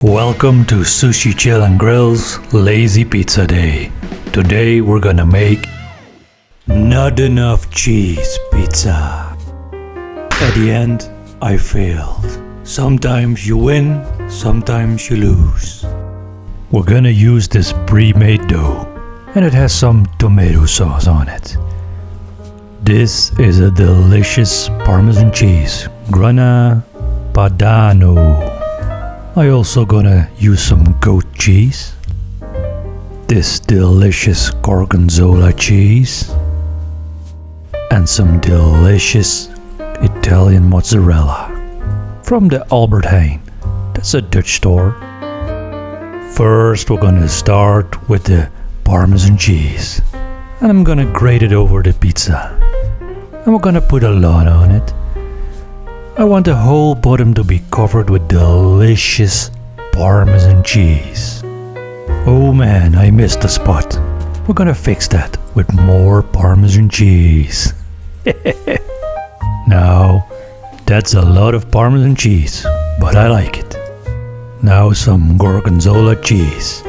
Welcome to Sushi Chill and Grill's Lazy Pizza Day. Today we're gonna make not enough cheese pizza. At the end, I failed. Sometimes you win, sometimes you lose. We're gonna use this pre-made dough, and it has some tomato sauce on it. This is a delicious Parmesan cheese, Grana Padano. I also gonna use some goat cheese, this delicious Gorgonzola cheese, and some delicious Italian mozzarella from the Albert Heijn. That's a Dutch store. First we're gonna start with the Parmesan cheese, and I'm gonna grate it over the pizza, and we're gonna put a lot on it. I want the whole bottom to be covered with delicious Parmesan cheese. Oh man, I missed the spot. We're gonna fix that with more Parmesan cheese. Now, that's a lot of Parmesan cheese, but I like it. Now some Gorgonzola cheese.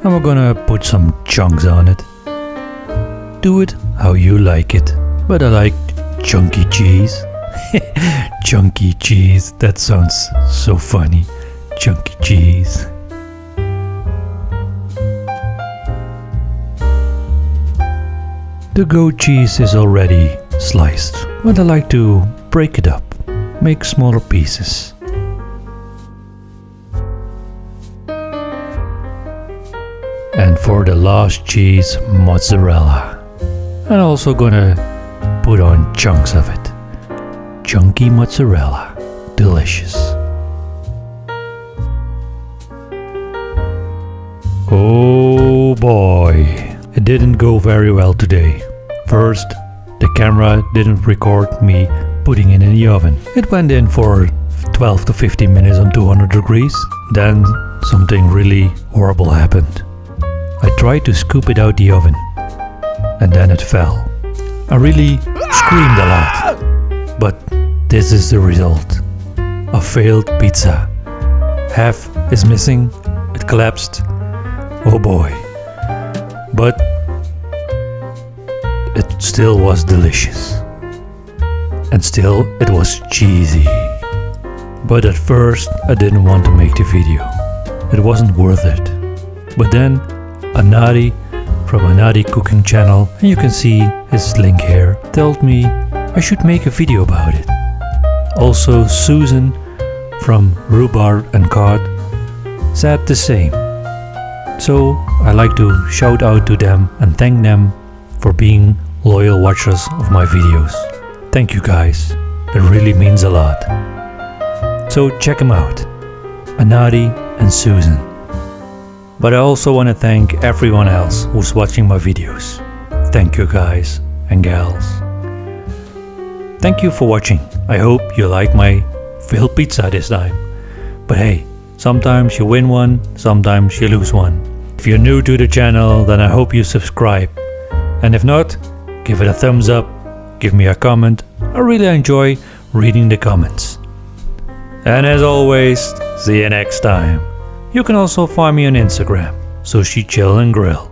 And we're gonna put some chunks on it. Do it how you like it, but I like chunky cheese. Chunky cheese, that sounds so funny. Chunky cheese. The goat cheese is already sliced, but I like to break it up, make smaller pieces. And for the last cheese, mozzarella. I'm also gonna put on chunks of it. Chunky mozzarella, delicious. Oh boy, it didn't go very well today. First, the camera didn't record me putting it in the oven. It went in for 12 to 15 minutes on 200 degrees. Then something really horrible happened. I tried to scoop it out the oven, and then it fell. I really screamed a lot, but this is the result. A failed pizza. Half is missing, it collapsed. Oh boy. But it still was delicious. And still it was cheesy. But at first I didn't want to make the video. It wasn't worth it. But then Anadi from Anadi cooking channel, and you can see his link here, told me I should make a video about it. Also Susan from Rhubarb and Cod said the same. So I like to shout out to them and thank them for being loyal watchers of my videos. Thank you guys, it really means a lot. So check them out, Anadi and Susan. But I also want to thank everyone else who's watching my videos. Thank you guys and gals. Thank you for watching. I hope you like my failed pizza this time. But hey, sometimes you win one, sometimes you lose one. If you're new to the channel, then I hope you subscribe. And if not, give it a thumbs up, give me a comment. I really enjoy reading the comments. And as always, see you next time. You can also find me on Instagram, Sushi Chill and Grill.